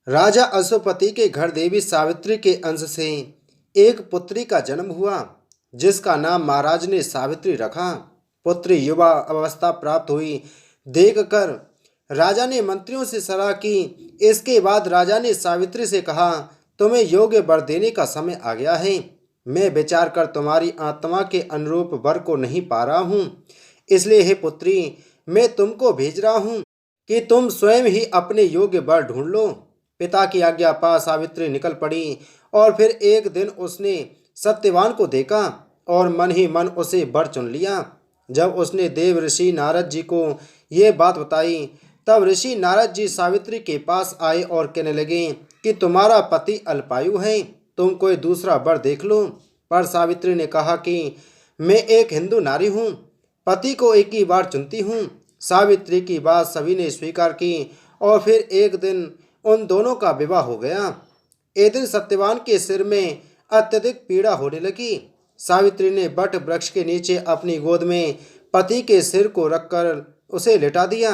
राजा अश्वपति के घर देवी सावित्री के अंश से एक पुत्री का जन्म हुआ, जिसका नाम महाराज ने सावित्री रखा। पुत्री युवा अवस्था प्राप्त हुई देखकर राजा ने मंत्रियों से सलाह की। इसके बाद राजा ने सावित्री से कहा, तुम्हें योग्य वर देने का समय आ गया है। मैं विचार कर तुम्हारी आत्मा के अनुरूप वर को नहीं पा रहा हूँ, इसलिए हे पुत्री, मैं तुमको भेज रहा हूँ कि तुम स्वयं ही अपने योग्य वर ढूंढ लो। पिता की आज्ञा पा सावित्री निकल पड़ी और फिर एक दिन उसने सत्यवान को देखा और मन ही मन उसे वर चुन लिया। जब उसने देव ऋषि नारद जी को ये बात बताई, तब ऋषि नारद जी सावित्री के पास आए और कहने लगे कि तुम्हारा पति अल्पायु है, तुम कोई दूसरा वर देख लो। पर सावित्री ने कहा कि मैं एक हिंदू नारी हूँ, पति को एक ही बार चुनती हूँ। सावित्री की बात सभी ने स्वीकार की और फिर एक दिन उन दोनों का विवाह हो गया। एक दिन सत्यवान के सिर में अत्यधिक पीड़ा होने लगी। सावित्री ने बट वृक्ष के नीचे अपनी गोद में पति के सिर को रखकर उसे लेटा दिया।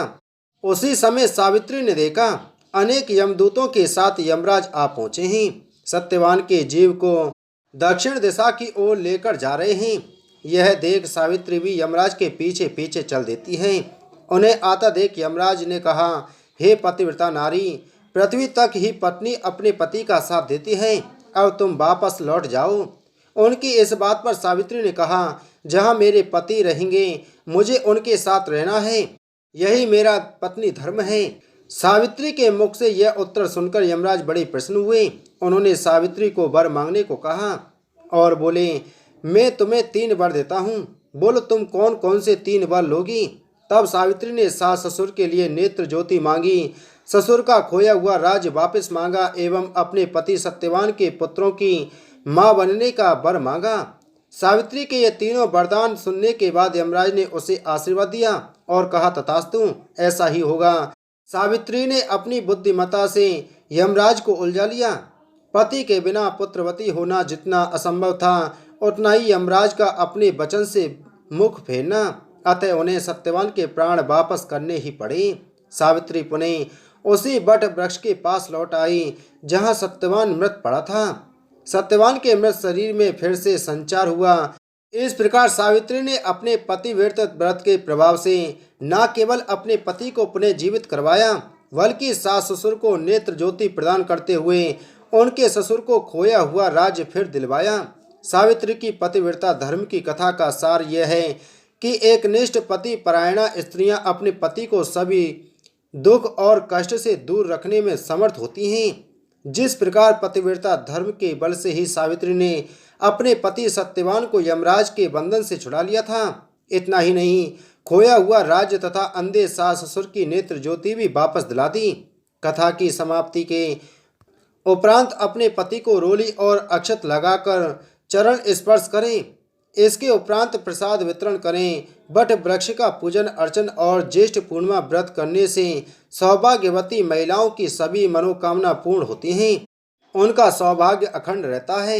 उसी समय सावित्री ने देखा अनेक यमदूतों के साथ यमराज आ पहुंचे हैं। सत्यवान के जीव को दक्षिण दिशा की ओर लेकर जा रहे हैं। यह देख सावित्री भी यमराज के पीछे पीछे चल देती है। उन्हें आता देख यमराज ने कहा, हे पतिव्रता नारी, पृथ्वी तक ही पत्नी अपने पति का साथ देती है, अब तुम वापस लौट जाओ। उनकी इस बात पर सावित्री ने कहा, जहाँ मेरे पति रहेंगे मुझे उनके साथ रहना है, यही मेरा पत्नी धर्म है। सावित्री के मुख से यह उत्तर सुनकर यमराज बड़े प्रसन्न हुए। उन्होंने सावित्री को वर मांगने को कहा और बोले, मैं तुम्हें 3 वर देता हूँ, बोलो तुम कौन कौन से 3 वर लोगी। तब सावित्री ने सास ससुर के लिए नेत्र ज्योति मांगी, ससुर का खोया हुआ राज्य वापस मांगा एवं अपने पति सत्यवान के पुत्रों की मां बनने का वर मांगा। सावित्री के ये तीनों वरदान सुनने के बाद यमराज ने उसे आशीर्वाद दिया और कहा, तथास्तु, ऐसा ही होगा। सावित्री ने अपनी बुद्धिमत्ता से यमराज को उलझा लिया। पति के बिना पुत्रवती होना जितना असंभव था, उतना ही यमराज का अपने वचन से मुख फेरना। अतः उन्हें सत्यवान के प्राण वापस करने ही पड़े। सावित्री पुनः उसी बट वृक्ष के पास लौट आई जहाँ सत्यवान मृत पड़ा था। सत्यवान के मृत शरीर में फिर से संचार हुआ। इस प्रकार सावित्री ने अपने पतिव्रत व्रत के प्रभाव से न केवल अपने पति को पुनः जीवित करवाया, बल्कि सास ससुर को नेत्र ज्योति प्रदान करते हुए उनके ससुर को खोया हुआ राज्य फिर दिलवाया। सावित्री की पतिव्रता धर्म की कथा का सार यह है कि एक निष्ठ पति परायणा स्त्रियां अपने पति को सभी दुख और कष्ट से दूर रखने में समर्थ होती हैं। जिस प्रकार पतिव्रता धर्म के बल से ही सावित्री ने अपने पति सत्यवान को यमराज के बंधन से छुड़ा लिया था, इतना ही नहीं, खोया हुआ राज्य तथा अंधे सास ससुर की नेत्र ज्योति भी वापस दिला दी। कथा की समाप्ति के उपरांत अपने पति को रोली और अक्षत लगाकर चरण स्पर्श करें। इसके उपरांत प्रसाद वितरण करें। बट वृक्ष का पूजन अर्चन और ज्येष्ठ पूर्णिमा व्रत करने से सौभाग्यवती महिलाओं की सभी मनोकामना पूर्ण होती हैं, उनका सौभाग्य अखंड रहता है।